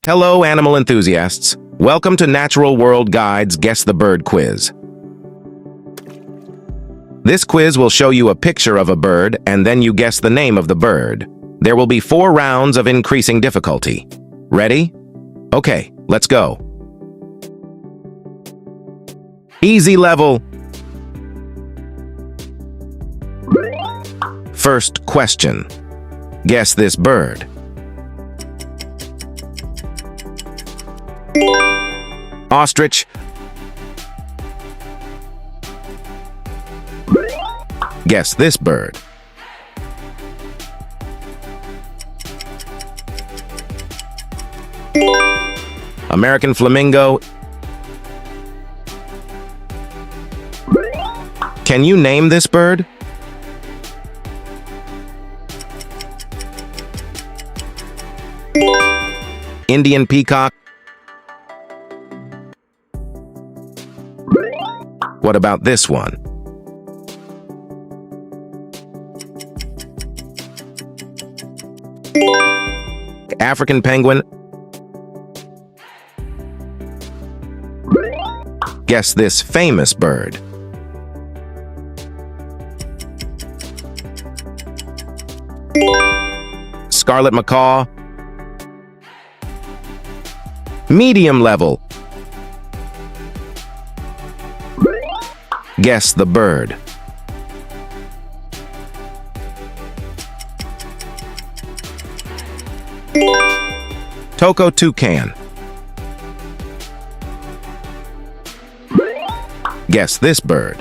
Hello, animal enthusiasts. Welcome to Natural World Guide's Guess the Bird quiz. This quiz will show you a picture of a bird and then you guess the name of the bird. There will be 4 rounds of increasing difficulty. Ready? Okay, let's go. Easy level. First question. Guess this bird. Ostrich. Guess this bird. American flamingo. Can you name this bird? Indian peacock. What about this one? African penguin. Guess this famous bird. Scarlet macaw. Medium level. Guess the bird. Toko toucan. Guess this bird.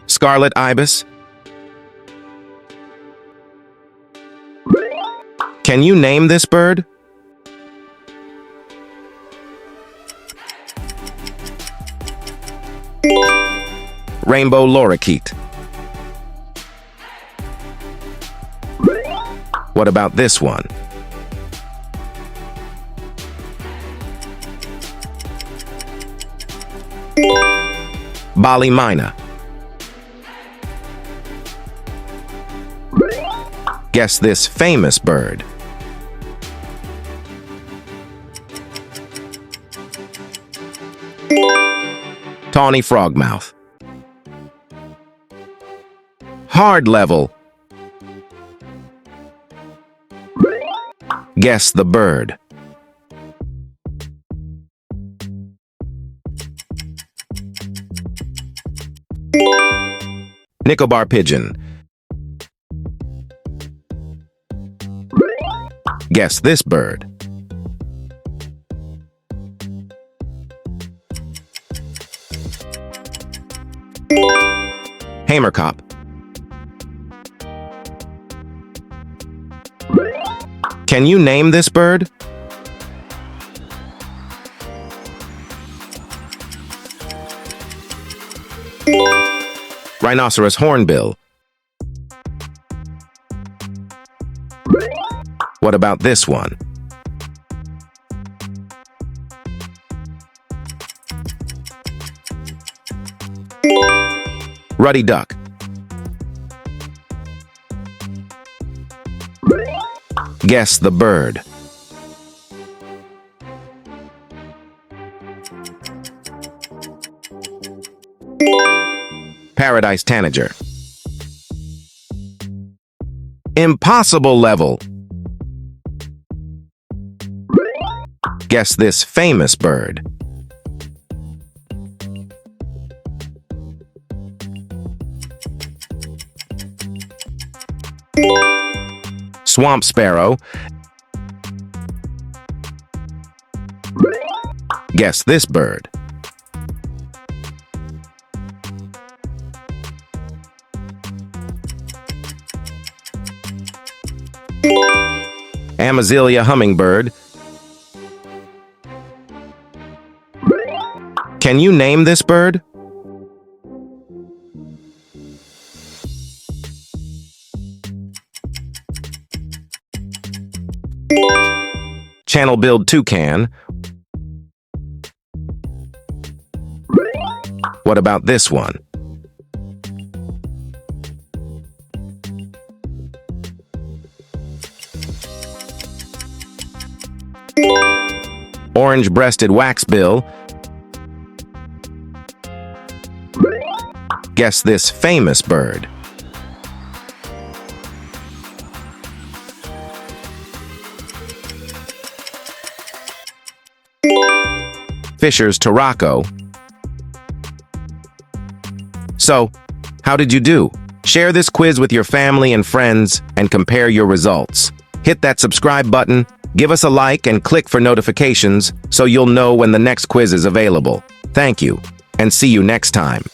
Scarlet ibis. Can you name this bird? Rainbow lorikeet. What about this one? Bali myna. Guess this famous bird. Tawny frogmouth. Hard level. Guess the bird. Nicobar pigeon. Guess this bird. Hamerkop. Can you name this bird? Rhinoceros hornbill. What about this one? Ruddy duck. Guess the bird. Paradise tanager. Impossible level. Guess this famous bird. Swamp sparrow. Guess this bird. Amazilia hummingbird. Can you name this bird? Channel-billed toucan. What about this one? Orange-breasted waxbill. Guess this famous bird. Fisher's Turako. So, how did you do? Share this quiz with your family and friends and compare your results. Hit that subscribe button, give us a like, and click for notifications so you'll know when the next quiz is available. Thank you, and see you next time.